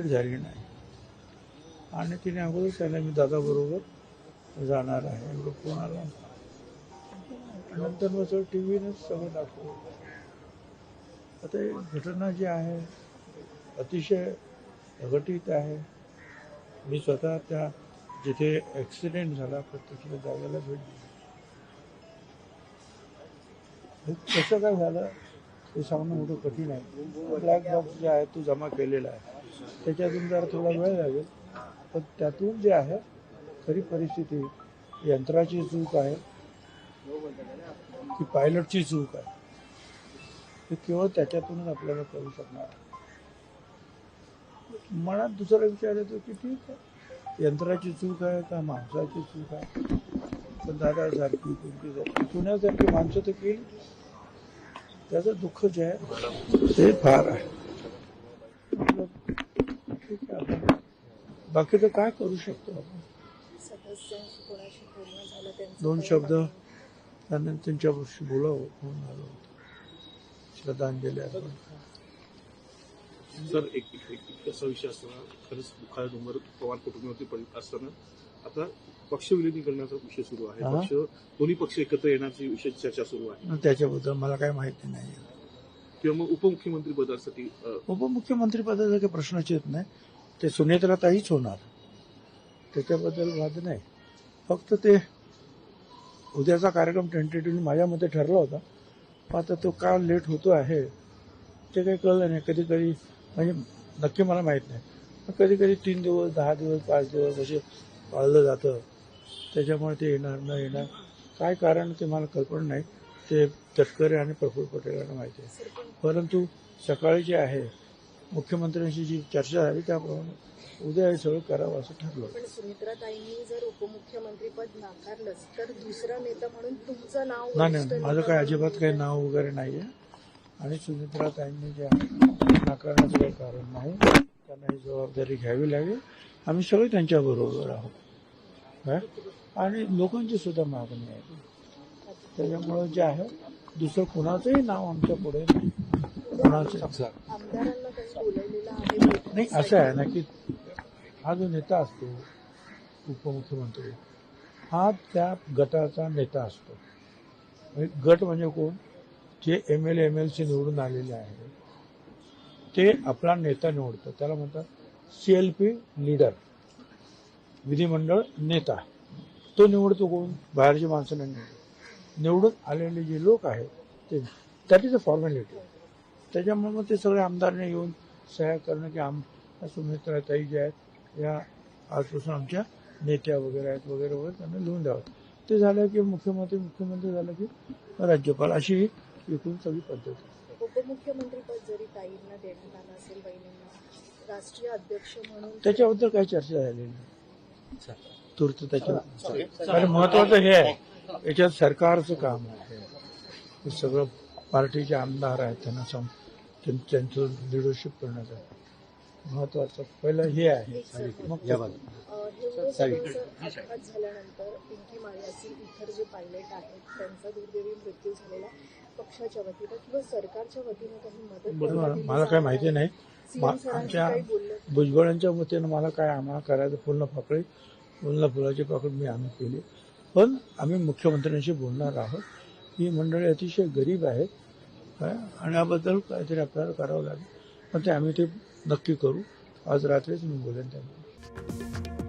झाली नाही आणि तिने अगोदर त्याला मी दादाबरोबर जाणार आहे एवढं फोन आला. नंतर मग सगळं टी व्हीनेच सगळं दाखवलं. आता ही घटना जी आहे अतिशय घटित आहे. मी स्वतः त्या जिथे ॲक्सिडेंट झाला प्रत्यक्ष जागेला भेट दिली. हे कसं काय झालं ते सांगणं मोठं कठीण आहे. ब्लॅक बॉक्स जे आहे तो जमा केलेला आहे, त्याच्यातून जरा थोडा वेळ लागेल, पण त्यातून जे आहे खरी परिस्थिती यंत्राची चूक आहे की पायलटची चूक आहे हे केवळ त्याच्यातूनच आपल्याला कळू शकणार आहे. मनात दुसरा विचार येतो की ठीक आहे, यंत्राची चूक आहे का माणसाची चूक आहे, पण दादासारखी कुंतीसारखी पुण्यासारखी माणसं तर केली. त्याचं दुःख जे आहे ते फार आहे. ठीक आहे, आपण बाकी तर काय करू शकतो आपण. दोन शब्द त्यांना त्यांच्याशी बोलावं म्हणून आलो होतो. श्रद्धांजली अर्पण. सर एक असा विषय असताना खरंच दुःखाला डोंगर पवार कुटुंबावरती पडत असताना आता पक्ष विलिनीकरणाचा विषय सुरू आहे. दोन्ही पक्ष एकत्र येण्याची विषय चर्चा सुरू आहे. त्याच्याबद्दल मला काय माहिती नाही. किंवा मग उपमुख्यमंत्री पदासाठी उपमुख्यमंत्री पदाचा काही प्रश्नच येत नाही. ते सुनेत्राताईच होणार, त्याच्याबद्दल वाद नाही. फक्त ते उद्याचा कार्यक्रम टेंटेटिव्हली माझ्या मते ठरला होता, पण आता तो का लेट होतो आहे ते काही कळलं नाही. कधी कधी म्हणजे नक्की मला माहीत नाही, पण कधी कधी 3 दिवस 10 दिवस 5 दिवस असे पाळलं जातं. त्याच्यामुळे ते येणार न येणार काय कारण ते मला कल्पना नाही. ते तटकरे आणि प्रफुल्ल पटेलांना माहिती आहे. परंतु सकाळी जे आहे मुख्यमंत्र्यांशी जी चर्चा झाली त्याप्रमाणे उद्या हे सगळं करावं असं ठरलं. पण सुमित्राताईंनी जर उपमुख्यमंत्रीपद नाकारलंच तर दुसरा नेता म्हणून तुमचं नाव नाही, माझं काय अजिबात काही नाव वगैरे नाही आहे. आणि सुमित्राताईंनी जे आहे नाकारण्याचं काही कारण नाही. त्यांना ही जबाबदारी घ्यावी लागेल. आम्ही सगळे त्यांच्याबरोबर आहोत आणि लोकांची सुद्धा मागणी आहे. त्याच्यामुळं जे आहे दुसरं कुणाचंही नाव आमच्या पुढे नाही. कुणाचं नाही. असं आहे ना की हा जो नेता असतो उपमुख्यमंत्री हा त्या गटाचा नेता असतो. गट म्हणजे कोण? जे MLA MLC निवडून आलेले आहे ते आपला नेता निवडतं. त्याला म्हणतात CLP लीडर, विधिमंडळ नेता. तो निवडतो कोण? बाहेरची माणसं नाही निवडत. निवडून आलेले जे लोक आहेत ते दॅट इज अ फॉर्मॅलिटी. त्याच्यामुळे मग ते सगळे आमदारने येऊन सह्या करणं की सुमित्राताई जे आहेत या आजपासून आमच्या नेत्या वगैरे आहेत वगैरे वगैरे त्यांना लिहून द्यावं. ते झालं की मुख्यमंत्री झालं की राज्यपाल, अशी एकूण सगळी पद्धत. उपमुख्यमंत्रीपद जरी ताईंना देण्यात आलं असेल बहिणींना, राष्ट्रीय अध्यक्ष म्हणून त्याच्याबद्दल काही चर्चा झालेली नाही तूर्त. त्याच्याबद्दल आणि महत्वाचं हे आहे याच्यात सरकारचं काम आहे. हे सगळं पार्टीचे आमदार आहेत त्यांना त्यांचं लिडरशिप करण्याचं महत्वाचं पहिलं हे आहे. मग अपघात झाल्यानंतर पिंकी माळी इतर जे पायलट आहेत त्यांचा दुर्दैवी मृत्यू झालेला, पक्षाच्या वतीनं किंवा सरकारच्या वतीनं काही मदत मला काय माहिती नाही. आमच्या भुजबळांच्या वतीनं मला काय आम्हाला करायचं फुलं फुलाची पाकळी आम्ही केली. पण आम्ही मुख्यमंत्र्यांशी बोलणार आहोत. ही मंडळी अतिशय गरीब आहेत आणि याबद्दल काहीतरी आपल्याला करावं लागेल. पण ते आम्ही ते नक्की करू. आज रात्रीच मी बोलेन त्यांना.